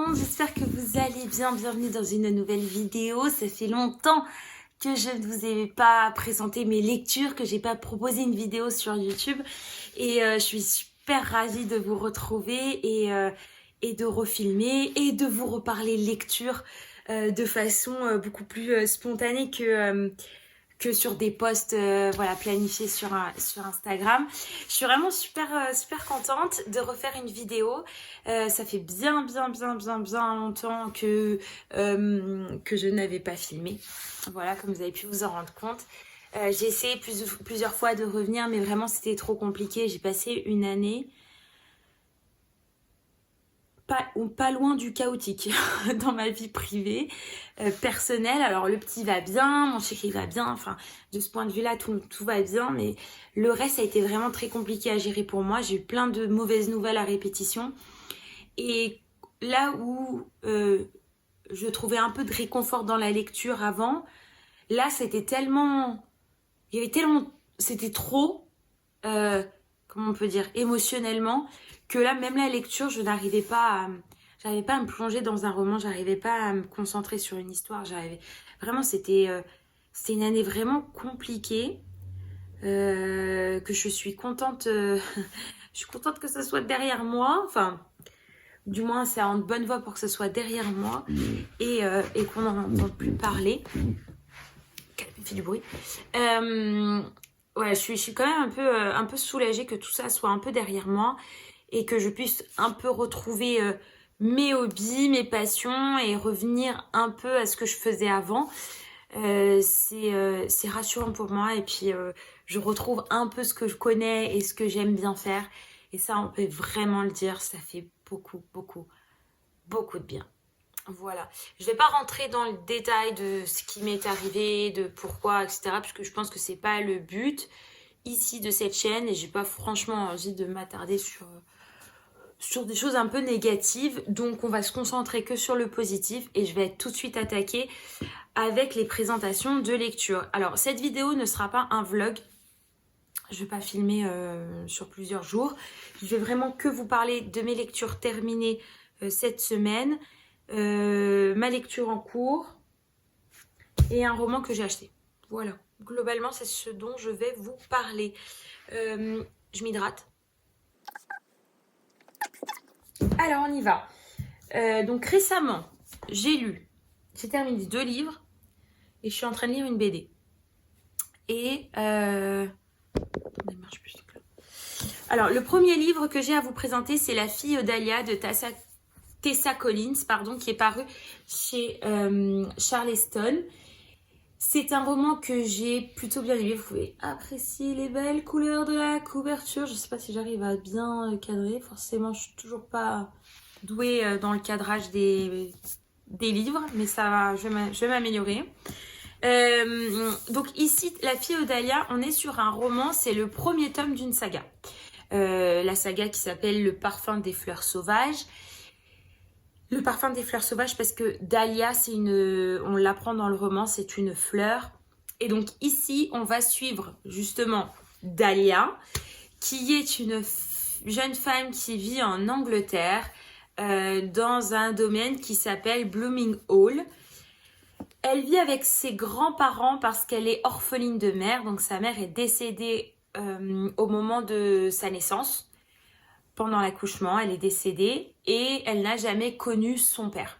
monde, j'espère que vous allez bien. Bienvenue dans une nouvelle vidéo. Ça fait longtemps que je ne vous ai pas présenté mes lectures, que j'ai pas proposé une vidéo sur YouTube. Et je suis super ravie de vous retrouver et de refilmer et de vous reparler lecture de façon beaucoup plus spontanée que sur des posts voilà, planifiés sur Instagram. Je suis vraiment super contente de refaire une vidéo. Ça fait bien longtemps que je n'avais pas filmé. Voilà, comme vous avez pu vous en rendre compte. J'ai essayé plusieurs fois de revenir, mais vraiment c'était trop compliqué. J'ai passé une année pas loin du chaotique dans ma vie privée, personnelle. Alors le petit va bien, mon chéri va bien, enfin de ce point de vue-là tout va bien, mais le reste a été vraiment très compliqué à gérer pour moi. J'ai eu plein de mauvaises nouvelles à répétition et là où je trouvais un peu de réconfort dans la lecture avant, là c'était tellement, c'était trop, comment on peut dire, émotionnellement, que là, même la lecture, je n'arrivais pas à me plonger dans un roman, j'arrivais pas à me concentrer sur une histoire, vraiment, c'était une année vraiment compliquée, que je suis contente, je suis contente que ce soit derrière moi, enfin, du moins, c'est en bonne voie pour que ce soit derrière moi, et qu'on n'en entende plus parler. Il fait du bruit. Ouais, je suis quand même un peu soulagée que tout ça soit un peu derrière moi et que je puisse un peu retrouver mes hobbies, mes passions et revenir un peu à ce que je faisais avant. C'est rassurant pour moi et puis je retrouve un peu ce que je connais et ce que j'aime bien faire. Et ça, on peut vraiment le dire, ça fait beaucoup de bien. Voilà, je vais pas rentrer dans le détail de ce qui m'est arrivé, de pourquoi, etc. Puisque je pense que c'est pas le but ici de cette chaîne et j'ai pas franchement envie de m'attarder sur des choses un peu négatives. Donc on va se concentrer que sur le positif et je vais tout de suite attaquer avec les présentations de lecture. Alors cette vidéo ne sera pas un vlog, je vais pas filmer sur plusieurs jours. Je vais vraiment que vous parler de mes lectures terminées cette semaine. Ma lecture en cours et un roman que j'ai acheté. Voilà, globalement c'est ce dont je vais vous parler. Je m'hydrate. Alors on y va. Donc récemment j'ai terminé 2 livres et je suis en train de lire une BD. Et alors le premier livre que j'ai à vous présenter, c'est La fille Dahlia de Tessa Collins, qui est paru chez Charleston. C'est un roman que j'ai plutôt bien aimé. Vous pouvez apprécier les belles couleurs de la couverture. Je ne sais pas si j'arrive à bien cadrer. Forcément, je ne suis toujours pas douée dans le cadrage des livres, mais ça va, je vais m'améliorer. Donc ici, La fille Dahlia, on est sur un roman. C'est le premier tome d'une saga. La saga qui s'appelle Le parfum des fleurs sauvages. Le parfum des fleurs sauvages parce que Dahlia, on l'apprend dans le roman, c'est une fleur. Et donc ici, on va suivre justement Dahlia, qui est une jeune femme qui vit en Angleterre dans un domaine qui s'appelle Blooming Hall. Elle vit avec ses grands-parents parce qu'elle est orpheline de mère. Donc sa mère est décédée au moment de sa naissance. Pendant l'accouchement, elle est décédée et elle n'a jamais connu son père.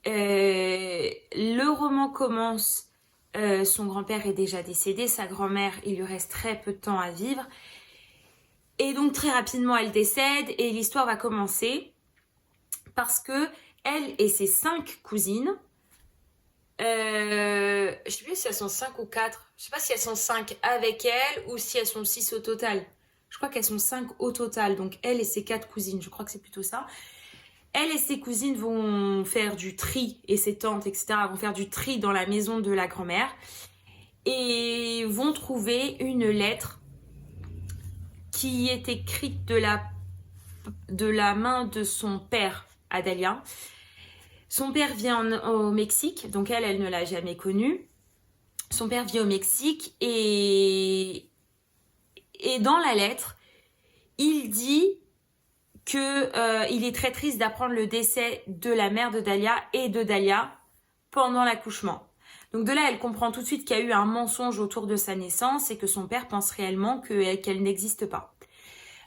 Le roman commence, son grand-père est déjà décédé, sa grand-mère, il lui reste très peu de temps à vivre. Et donc très rapidement, elle décède et l'histoire va commencer parce que elle et ses 5 cousines, je sais plus si elles sont 5 ou 4, je sais pas si elles sont 5 avec elle ou si elles sont 6 au total. Je crois qu'elles sont 5 au total, donc elle et ses 4 cousines, je crois que c'est plutôt ça. Elle et ses cousines vont faire du tri, et ses tantes, etc., vont faire du tri dans la maison de la grand-mère, et vont trouver une lettre qui est écrite de la main de son père, Dahlia. Son père vient au Mexique, donc elle ne l'a jamais connu. Son père vit au Mexique, et dans la lettre, il dit que il est très triste d'apprendre le décès de la mère de Dahlia et de Dahlia pendant l'accouchement. Donc de là, elle comprend tout de suite qu'il y a eu un mensonge autour de sa naissance et que son père pense réellement qu'elle n'existe pas.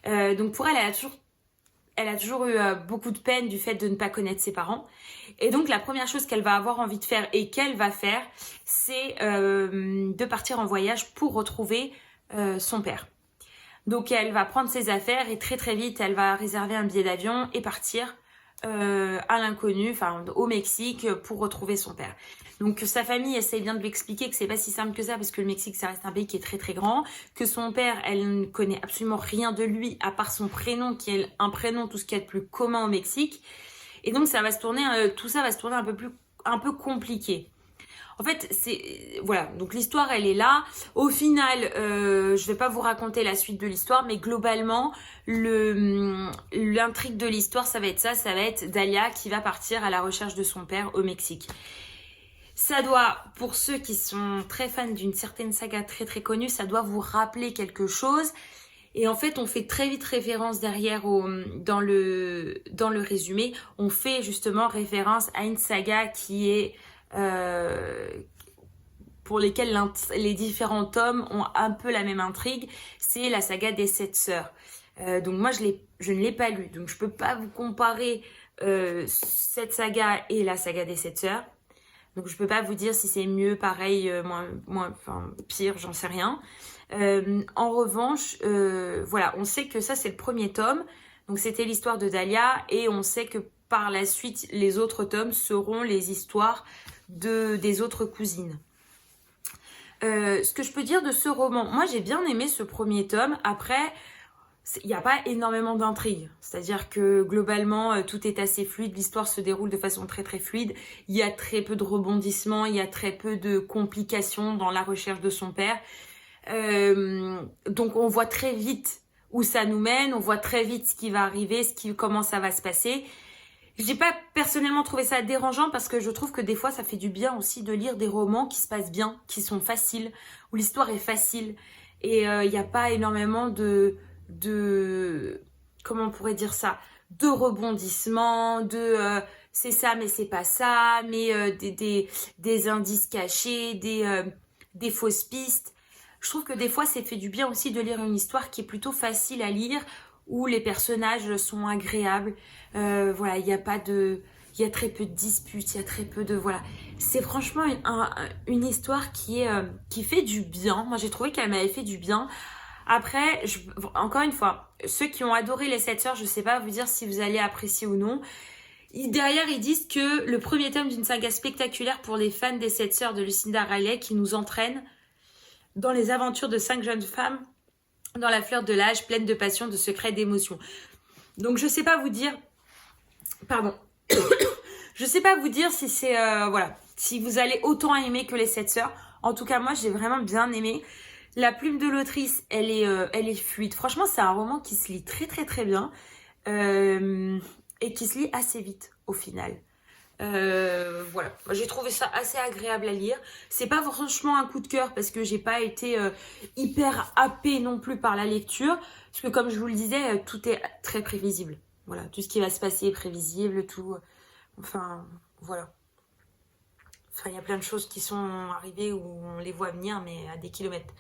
Donc pour elle, elle a toujours eu beaucoup de peine du fait de ne pas connaître ses parents. Et donc la première chose qu'elle va avoir envie de faire et qu'elle va faire, c'est de partir en voyage pour retrouver son père. Donc elle va prendre ses affaires et très très vite, elle va réserver un billet d'avion et partir à l'inconnu, enfin au Mexique, pour retrouver son père. Donc sa famille essaye bien de lui expliquer que c'est pas si simple que ça, parce que le Mexique, ça reste un pays qui est très très grand, que son père, elle ne connaît absolument rien de lui à part son prénom, qui est un prénom tout ce qu'il y a de plus commun au Mexique. Et donc ça va se tourner, tout ça va se tourner un peu compliqué. En fait, voilà, donc l'histoire, elle est là. Au final, je vais pas vous raconter la suite de l'histoire, mais globalement, l'intrigue de l'histoire, ça va être Dahlia qui va partir à la recherche de son père au Mexique. Ça doit, pour ceux qui sont très fans d'une certaine saga très très connue, ça doit vous rappeler quelque chose. Et en fait, on fait très vite référence derrière dans le résumé. On fait justement référence à une saga qui est pour lesquels les différents tomes ont un peu la même intrigue. C'est la saga des 7 sœurs. Donc moi, je ne l'ai pas lu. Donc je peux pas vous comparer cette saga et la saga des 7 sœurs. Donc je peux pas vous dire si c'est mieux, pareil, enfin pire, j'en sais rien. En revanche, voilà, on sait que ça c'est le premier tome. Donc c'était l'histoire de Dahlia et on sait que par la suite, les autres tomes seront les histoires des autres cousines. Ce que je peux dire de ce roman, moi j'ai bien aimé ce premier tome. Après, il n'y a pas énormément d'intrigue. C'est-à-dire que globalement, tout est assez fluide. L'histoire se déroule de façon très très fluide. Il y a très peu de rebondissements, il y a très peu de complications dans la recherche de son père. Donc on voit très vite où ça nous mène, on voit très vite ce qui va arriver, comment ça va se passer. J'ai pas personnellement trouvé ça dérangeant parce que je trouve que des fois ça fait du bien aussi de lire des romans qui se passent bien, qui sont faciles, où l'histoire est facile et il n'y a pas énormément de comment on pourrait dire ça, de rebondissements, c'est ça mais c'est pas ça, mais des indices cachés, des fausses pistes. Je trouve que des fois c'est fait du bien aussi de lire une histoire qui est plutôt facile à lire, où les personnages sont agréables. Voilà, il y a très peu de disputes, il y a très peu de voilà. C'est franchement une histoire qui fait du bien. Moi j'ai trouvé qu'elle m'avait fait du bien. Après, encore une fois, ceux qui ont adoré les 7 sœurs, je sais pas vous dire si vous allez apprécier ou non. Derrière, ils disent que le premier tome d'une saga spectaculaire pour les fans des 7 sœurs de Lucinda Riley, qui nous entraîne dans les aventures de 5 jeunes femmes dans la fleur de l'âge, pleine de passion, de secrets, d'émotions. Donc je sais pas vous dire, pardon, je sais pas vous dire si c'est voilà, si vous allez autant aimer que les 7 sœurs. En tout cas, moi j'ai vraiment bien aimé. La plume de l'autrice, elle est fluide. Franchement, c'est un roman qui se lit très très très bien et qui se lit assez vite au final. Voilà, j'ai trouvé ça assez agréable à lire. C'est pas franchement un coup de cœur parce que j'ai pas été hyper happée non plus par la lecture, parce que comme je vous le disais, tout est très prévisible. Voilà, tout ce qui va se passer est prévisible, tout. Enfin, voilà. Enfin, il y a plein de choses qui sont arrivées où on les voit venir, mais à des kilomètres.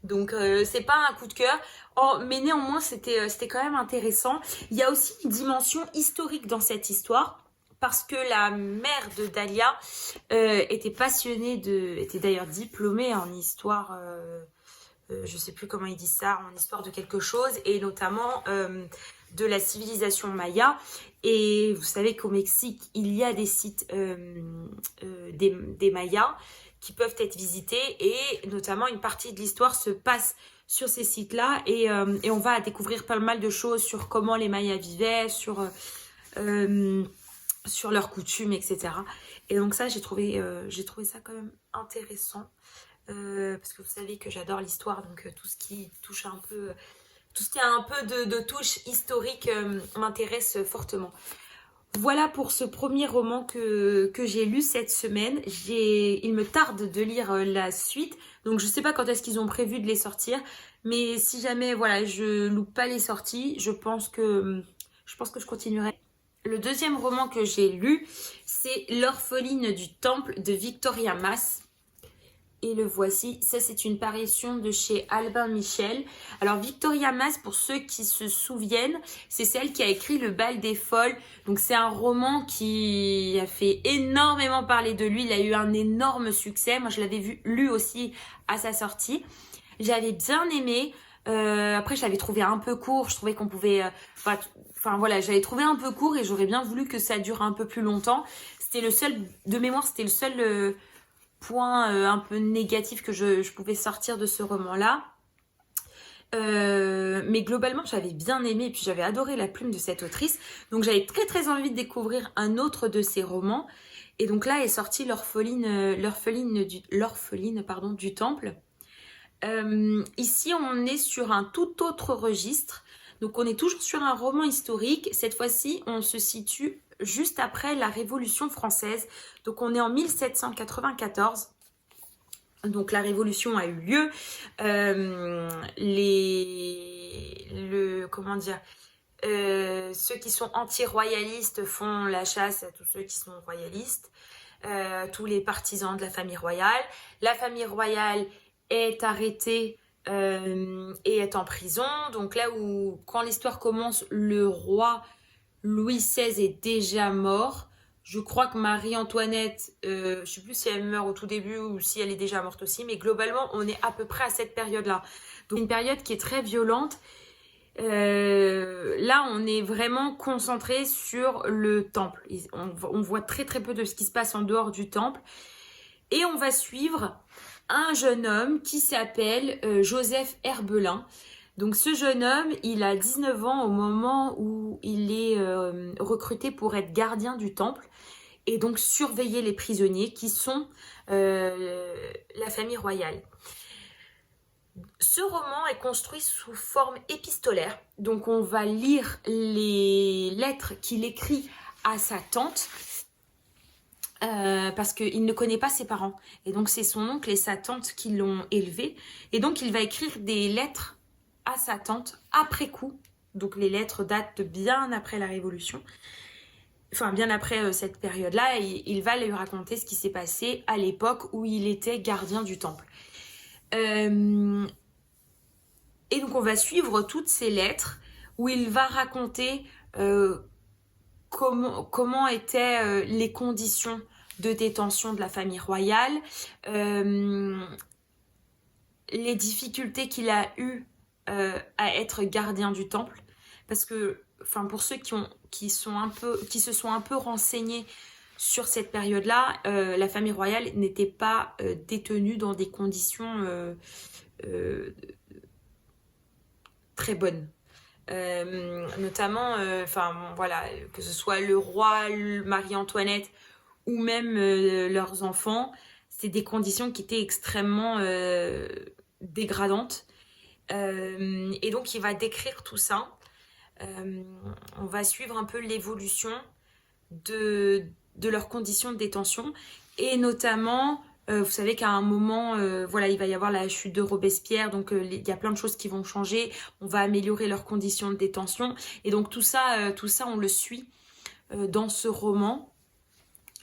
Donc, c'est pas un coup de cœur. Oh, mais néanmoins, c'était quand même intéressant. Il y a aussi une dimension historique dans cette histoire. Parce que la mère de Dahlia était passionnée était d'ailleurs diplômée en histoire, je sais plus comment ils disent ça, en histoire de quelque chose, et notamment de la civilisation maya. Et vous savez qu'au Mexique, il y a des sites des Mayas qui peuvent être visités, et notamment une partie de l'histoire se passe sur ces sites-là, et on va découvrir pas mal de choses sur comment les Mayas vivaient, sur leurs coutumes, etc. Et donc ça, j'ai trouvé ça quand même intéressant. Parce que vous savez que j'adore l'histoire, donc tout ce qui touche un peu... Tout ce qui a un peu de touche historique m'intéresse fortement. Voilà pour ce premier roman que j'ai lu cette semaine. Il me tarde de lire la suite. Donc je sais pas quand est-ce qu'ils ont prévu de les sortir. Mais si jamais voilà, je loupe pas les sorties, je pense que je pense que je continuerai. Le deuxième roman que j'ai lu, c'est L'orpheline du temple de Victoria Mass. Et le voici, ça c'est une parution de chez Albin Michel. Alors Victoria Mass, pour ceux qui se souviennent, c'est celle qui a écrit Le bal des folles. Donc c'est un roman qui a fait énormément parler de lui, il a eu un énorme succès. Moi je l'avais lu aussi à sa sortie. J'avais bien aimé, après je l'avais trouvé un peu court, je trouvais qu'on pouvait... Enfin voilà, j'avais trouvé un peu court et j'aurais bien voulu que ça dure un peu plus longtemps. C'était le seul, de mémoire, c'était le seul... point un peu négatif que je pouvais sortir de ce roman-là. Mais globalement, j'avais bien aimé et puis j'avais adoré la plume de cette autrice. Donc j'avais très très envie de découvrir un autre de ses romans. Et donc là est sortie L'orpheline du temple. Ici, on est sur un tout autre registre. Donc on est toujours sur un roman historique. Cette fois-ci, on se situe juste après la Révolution française. Donc on est en 1794. Donc la Révolution a eu lieu. Ceux qui sont anti-royalistes font la chasse à tous ceux qui sont royalistes. Tous les partisans de la famille royale. La famille royale est arrêtée et est en prison. Donc là où, quand l'histoire commence, le roi Louis XVI est déjà mort. Je crois que Marie-Antoinette, je ne sais plus si elle meurt au tout début ou si elle est déjà morte aussi, mais globalement, on est à peu près à cette période-là. Donc une période qui est très violente. Là, on est vraiment concentré sur le temple. On voit très très peu de ce qui se passe en dehors du temple. Et on va suivre un jeune homme qui s'appelle Joseph Herbelin. Donc ce jeune homme, il a 19 ans au moment où il est recruté pour être gardien du temple et donc surveiller les prisonniers qui sont la famille royale. Ce roman est construit sous forme épistolaire, donc on va lire les lettres qu'il écrit à sa tante parce qu'il ne connaît pas ses parents et donc c'est son oncle et sa tante qui l'ont élevé et donc il va écrire des lettres à sa tante après coup. Donc les lettres datent de bien après la Révolution, enfin bien après cette période-là, et il va lui raconter ce qui s'est passé à l'époque où il était gardien du temple. Et donc on va suivre toutes ces lettres où il va raconter comment étaient les conditions de détention de la famille royale, les difficultés qu'il a eues à être gardien du temple, parce que pour ceux qui se sont un peu renseignés sur cette période-là, la famille royale n'était pas détenue dans des conditions très bonnes. Notamment, que ce soit le roi, Marie-Antoinette ou même leurs enfants, c'est des conditions qui étaient extrêmement dégradantes. Et donc il va décrire tout ça. On va suivre un peu l'évolution de leurs conditions de détention et notamment vous savez qu'à un moment il va y avoir la chute de Robespierre, donc il y a plein de choses qui vont changer, on va améliorer leurs conditions de détention et donc tout ça on le suit dans ce roman.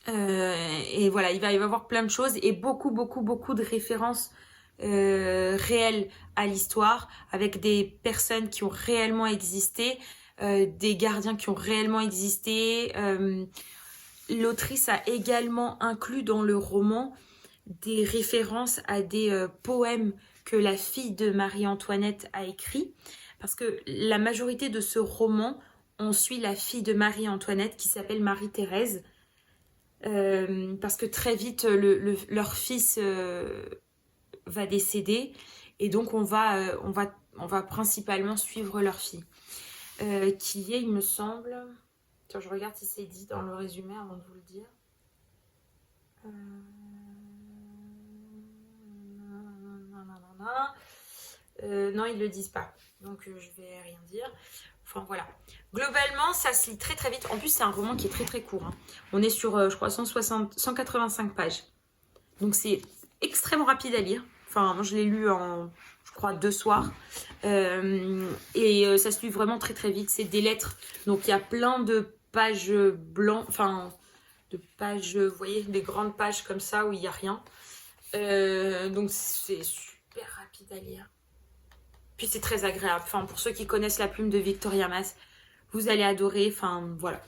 Et voilà, il va y avoir plein de choses et beaucoup de références réelles à l'histoire, avec des personnes qui ont réellement existé, des gardiens qui ont réellement existé. L'autrice a également inclus dans le roman des références à des poèmes que la fille de Marie-Antoinette a écrits, parce que la majorité de ce roman, on suit la fille de Marie-Antoinette qui s'appelle Marie-Thérèse, parce que très vite leur fils va décéder et donc on va principalement suivre leur fille qui est, il me semble, tiens, je regarde si c'est dit dans le résumé avant de vous le dire. Non, ils le disent pas, donc je vais rien dire. Enfin voilà, globalement ça se lit très très vite. En plus c'est un roman qui est très très court, hein. On est sur je crois 185 pages, donc c'est extrêmement rapide à lire. Enfin, moi, je l'ai lu en, je crois, 2 soirs. Ça se lit vraiment très très vite. C'est des lettres. Donc, il y a plein de pages blanches, enfin, de pages, vous voyez, des grandes pages comme ça où il n'y a rien. Donc, c'est super rapide à lire. Puis, c'est très agréable. Enfin, pour ceux qui connaissent la plume de Victoria Mas, vous allez adorer. Enfin, voilà.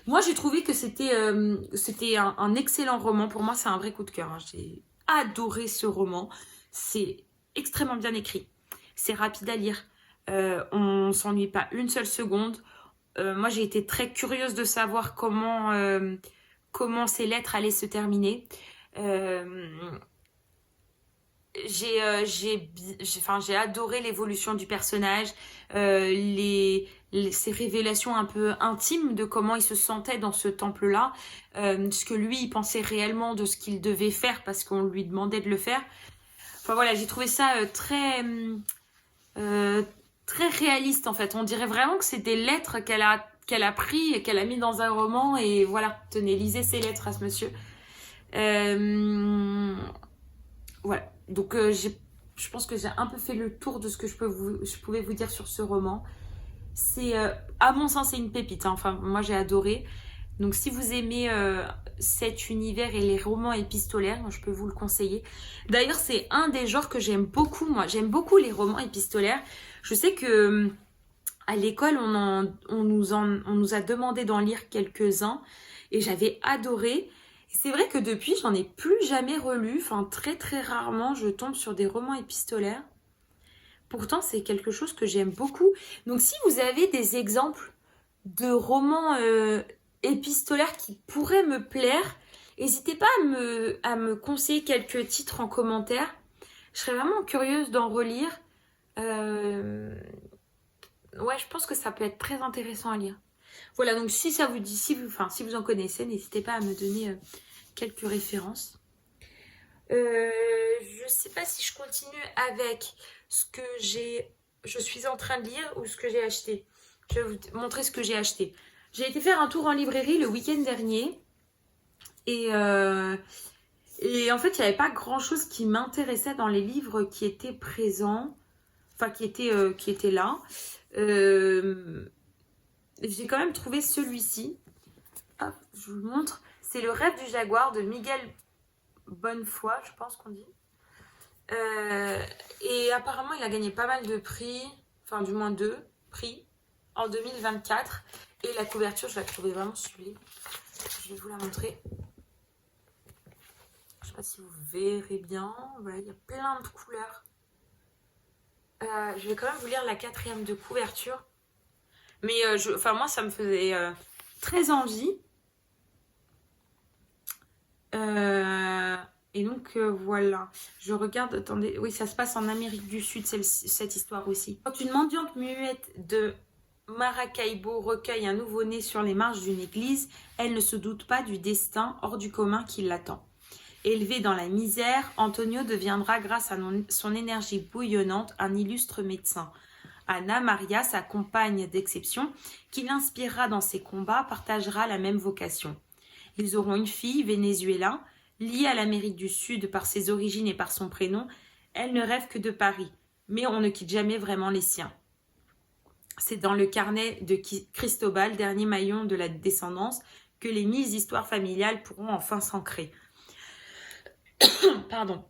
Moi, j'ai trouvé que c'était un excellent roman. Pour moi, c'est un vrai coup de cœur. Hein. J'ai adoré ce roman. C'est extrêmement bien écrit. C'est rapide à lire. On ne s'ennuie pas une seule seconde. Moi, j'ai été très curieuse de savoir comment ces lettres allaient se terminer. J'ai adoré l'évolution du personnage, ces révélations un peu intimes de comment il se sentait dans ce temple-là, ce que lui, il pensait réellement de ce qu'il devait faire parce qu'on lui demandait de le faire. Enfin voilà, j'ai trouvé ça très réaliste en fait. On dirait vraiment que c'est des lettres qu'elle a pris et qu'elle a mis dans un roman et voilà, tenez, lisez ces lettres à ce monsieur. Voilà, donc je pense que j'ai un peu fait le tour de ce que je pouvais vous dire sur ce roman. C'est, à mon sens, c'est une pépite. Hein. Enfin, moi, j'ai adoré. Donc, si vous aimez cet univers et les romans épistolaires, moi, je peux vous le conseiller. D'ailleurs, c'est un des genres que j'aime beaucoup. Moi, j'aime beaucoup les romans épistolaires. Je sais que à l'école, on nous a demandé d'en lire quelques-uns et j'avais adoré. C'est vrai que depuis, j'en ai plus jamais relu. Enfin, très très rarement, je tombe sur des romans épistolaires. Pourtant, c'est quelque chose que j'aime beaucoup. Donc, si vous avez des exemples de romans épistolaires qui pourraient me plaire, n'hésitez pas à me conseiller quelques titres en commentaire. Je serais vraiment curieuse d'en relire. Ouais, je pense que ça peut être très intéressant à lire. Voilà, donc si ça vous dit, si vous en connaissez, n'hésitez pas à me donner quelques références. Je sais pas si je continue avec ce que je suis en train de lire ou ce que j'ai acheté. Je vais vous montrer ce que j'ai acheté. J'ai été faire un tour en librairie le week-end dernier et en fait, il n'y avait pas grand-chose qui m'intéressait dans les livres qui étaient présents, enfin qui étaient là. J'ai quand même trouvé celui-ci. Hop, je vous le montre. C'est Le Rêve du Jaguar de Miguel Bonnefoy, je pense qu'on dit. Et apparemment, il a gagné pas mal de prix, enfin du moins 2 prix en 2024. Et la couverture, je la trouvais vraiment sublime. Je vais vous la montrer. Je sais pas si vous verrez bien. Voilà, il y a plein de couleurs. Je vais quand même vous lire la 4e de couverture. Mais moi, ça me faisait très envie. Et donc voilà, je regarde, attendez, oui, ça se passe en Amérique du Sud, cette histoire aussi. Quand une mendiante muette de Maracaibo recueille un nouveau-né sur les marches d'une église, elle ne se doute pas du destin hors du commun qui l'attend. Élevé dans la misère, Antonio deviendra, grâce à son énergie bouillonnante, un illustre médecin. Anna Maria, sa compagne d'exception, qui l'inspirera dans ses combats, partagera la même vocation. Ils auront une fille, Venezuela, liée à l'Amérique du Sud par ses origines et par son prénom. Elle ne rêve que de Paris, mais on ne quitte jamais vraiment les siens. C'est dans le carnet de Cristobal, dernier maillon de la descendance, que les 1000 histoires familiales pourront enfin s'ancrer. Pardon.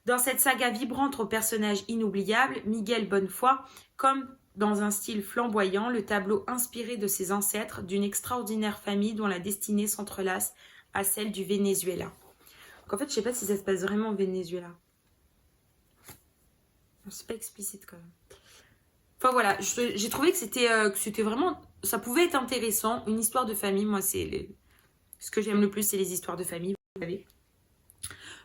Dans cette saga vibrante aux personnages inoubliables, Miguel Bonnefoy, comme dans un style flamboyant, le tableau inspiré de ses ancêtres, d'une extraordinaire famille dont la destinée s'entrelace à celle du Venezuela. Donc en fait, je ne sais pas si ça se passe vraiment au Venezuela. C'est pas explicite quand même. Enfin voilà, j'ai trouvé que c'était vraiment... Ça pouvait être intéressant, une histoire de famille. Moi, ce que j'aime le plus, c'est les histoires de famille, vous savez.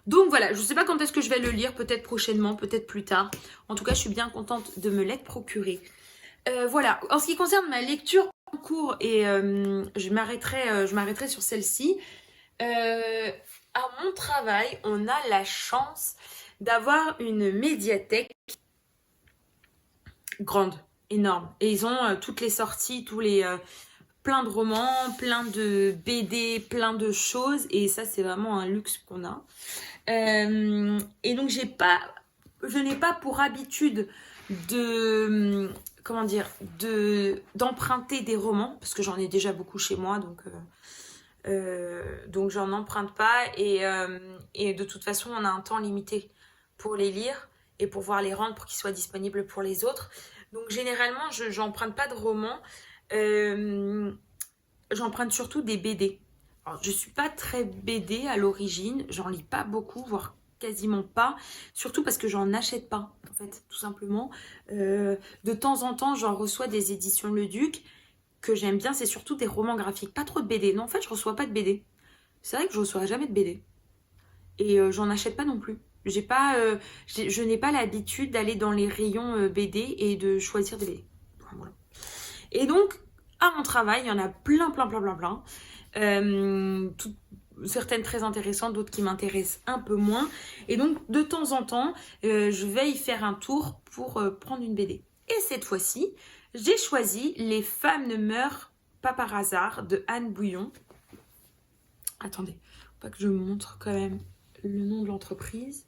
Donc voilà, je ne sais pas quand est-ce que je vais le lire, peut-être prochainement, peut-être plus tard. En tout cas, je suis bien contente de me l'être procuré. Voilà, en ce qui concerne ma lecture en cours, et je m'arrêterai sur celle-ci. À mon travail, on a la chance d'avoir une médiathèque grande, énorme. Et ils ont toutes les sorties, plein de romans, plein de BD, plein de choses. Et ça, c'est vraiment un luxe qu'on a. Et donc, j'ai pas je n'ai pas pour habitude de, comment dire, d'emprunter des romans, parce que j'en ai déjà beaucoup chez moi, donc j'en emprunte pas, et de toute façon, on a un temps limité pour les lire et pour pouvoir les rendre pour qu'ils soient disponibles pour les autres. Donc généralement, je n'emprunte pas de romans, j'emprunte surtout des BD. Alors, je suis pas très BD à l'origine, j'en lis pas beaucoup, voire quasiment pas, surtout parce que j'en achète pas, en fait, tout simplement. De temps en temps, j'en reçois des éditions Le Duc, que j'aime bien, c'est surtout des romans graphiques, pas trop de BD. Non, en fait, je reçois pas de BD. C'est vrai que je reçois jamais de BD. Et j'en achète pas non plus. Je n'ai pas l'habitude d'aller dans les rayons BD et de choisir des BD. Voilà. Et donc, à mon travail, il y en a plein. Certaines très intéressantes, d'autres qui m'intéressent un peu moins. Et donc, de temps en temps, je vais y faire un tour pour prendre une BD. Et cette fois-ci, j'ai choisi Les femmes ne meurent pas par hasard de Anne Bouillon. Attendez, faut pas que je montre quand même le nom de l'entreprise.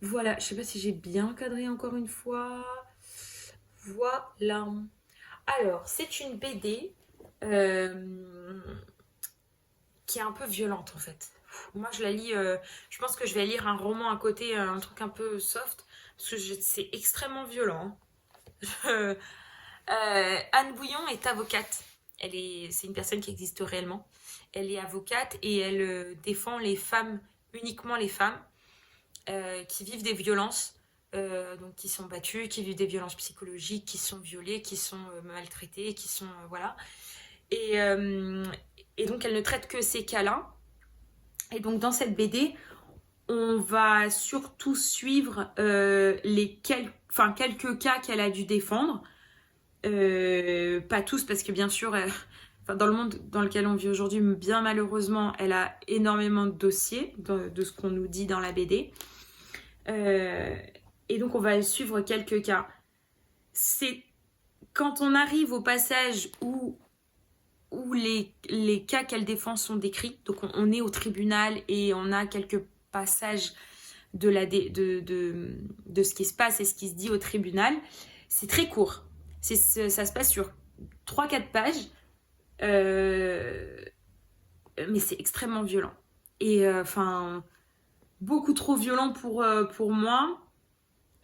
Voilà, je sais pas si j'ai bien cadré encore une fois. Voilà. Alors, c'est une BD qui est un peu violente en fait. Moi, je la lis, je pense que je vais lire un roman à côté, un truc un peu soft, parce que c'est extrêmement violent. Anne Bouillon est avocate. C'est une personne qui existe réellement. Elle est avocate et elle défend les femmes, uniquement les femmes, qui vivent des violences, donc qui sont battues, qui vivent des violences psychologiques, qui sont violées, qui sont maltraitées, qui sont voilà. Et donc elle ne traite que ces cas-là. Et donc dans cette BD, on va surtout suivre quelques cas qu'elle a dû défendre. Pas tous, parce que bien sûr, dans le monde dans lequel on vit aujourd'hui, bien malheureusement, elle a énormément de dossiers de ce qu'on nous dit dans la BD. Et donc on va suivre quelques cas. C'est quand on arrive au passage où les cas qu'elle défend sont décrits, donc on est au tribunal et on a quelques passages de ce qui se passe et ce qui se dit au tribunal. C'est très court. Ça se passe sur 3-4 pages, mais c'est extrêmement violent. Et beaucoup trop violent pour moi.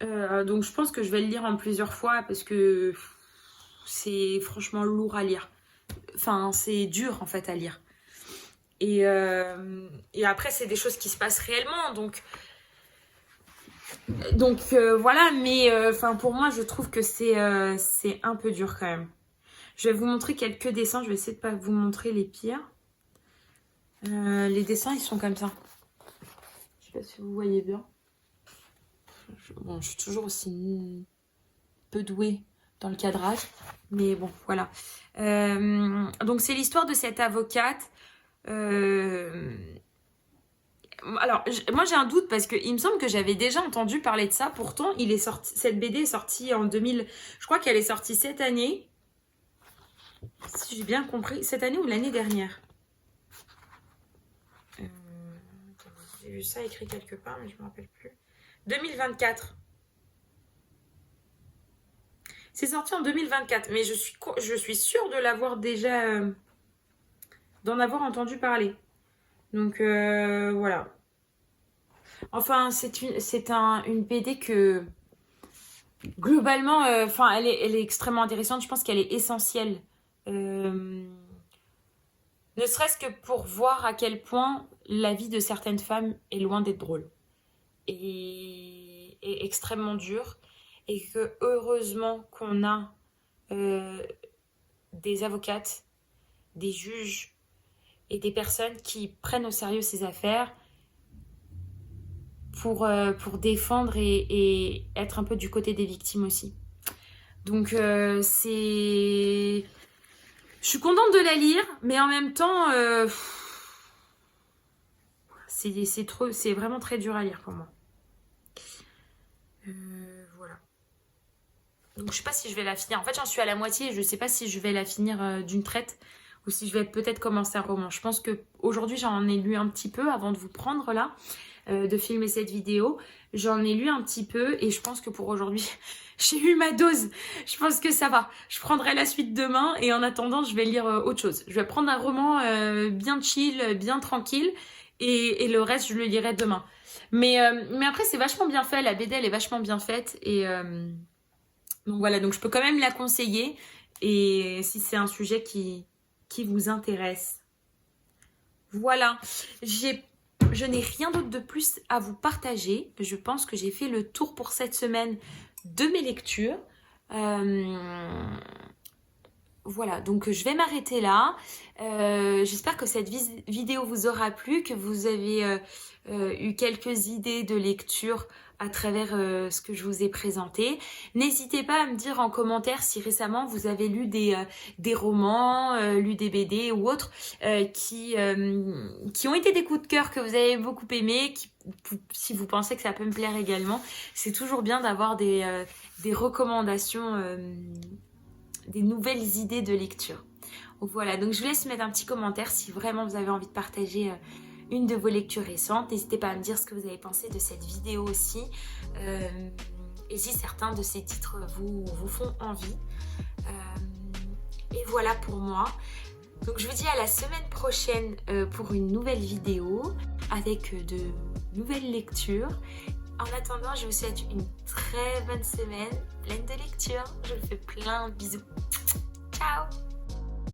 Donc je pense que je vais le lire en plusieurs fois parce que c'est franchement lourd à lire. C'est dur en fait à lire. Et après, c'est des choses qui se passent réellement. Donc voilà, mais pour moi, je trouve que c'est un peu dur quand même. Je vais vous montrer quelques dessins. Je vais essayer de pas vous montrer les pires. Les dessins, ils sont comme ça. Je sais pas si vous voyez bien. Je suis toujours aussi peu douée dans le cadrage. Mais bon, voilà. Donc, c'est l'histoire de cette avocate. Alors, moi j'ai un doute parce qu'il me semble que j'avais déjà entendu parler de ça. Pourtant, cette BD est sortie en 2000. Je crois qu'elle est sortie cette année. Si j'ai bien compris, cette année ou l'année dernière. J'ai vu ça écrit quelque part, mais je ne me rappelle plus. 2024. C'est sorti en 2024, mais je suis sûre de l'avoir déjà... d'en avoir entendu parler. Donc, voilà. Enfin, c'est une BD que... Globalement, elle est extrêmement intéressante. Je pense qu'elle est essentielle. Ne serait-ce que pour voir à quel point la vie de certaines femmes est loin d'être drôle. Et extrêmement dure. Et que heureusement qu'on a des avocates, des juges et des personnes qui prennent au sérieux ces affaires pour défendre et être un peu du côté des victimes aussi. Donc je suis contente de la lire, mais en même temps c'est vraiment très dur à lire pour moi. Voilà. Donc je sais pas si je vais la finir. En fait, j'en suis à la moitié et je sais pas si je vais la finir d'une traite ou si je vais peut-être commencer un roman. Je pense que aujourd'hui j'en ai lu un petit peu avant de vous prendre là. de filmer cette vidéo. J'en ai lu un petit peu et je pense que pour aujourd'hui, j'ai eu ma dose. Je pense que ça va. Je prendrai la suite demain et en attendant, je vais lire autre chose. Je vais prendre un roman bien chill, bien tranquille et le reste, je le lirai demain. Mais après, c'est vachement bien fait. La BD, elle est vachement bien faite et donc voilà. Donc je peux quand même la conseiller et si c'est un sujet qui vous intéresse. Voilà. Je n'ai rien d'autre de plus à vous partager. Je pense que j'ai fait le tour pour cette semaine de mes lectures. Voilà, donc je vais m'arrêter là. J'espère que cette vidéo vous aura plu, que vous avez eu quelques idées de lecture à travers ce que je vous ai présenté. N'hésitez pas à me dire en commentaire si récemment vous avez lu des romans, lu des BD ou autres qui ont été des coups de cœur que vous avez beaucoup aimés, si vous pensez que ça peut me plaire également. C'est toujours bien d'avoir des recommandations, des nouvelles idées de lecture. Donc voilà, donc je vous laisse mettre un petit commentaire si vraiment vous avez envie de partager une de vos lectures récentes. N'hésitez pas à me dire ce que vous avez pensé de cette vidéo aussi. Et si certains de ces titres vous font envie. Et voilà pour moi. Donc je vous dis à la semaine prochaine pour une nouvelle vidéo avec de nouvelles lectures. En attendant, je vous souhaite une très bonne semaine, pleine de lecture. Je vous fais plein de bisous. Ciao!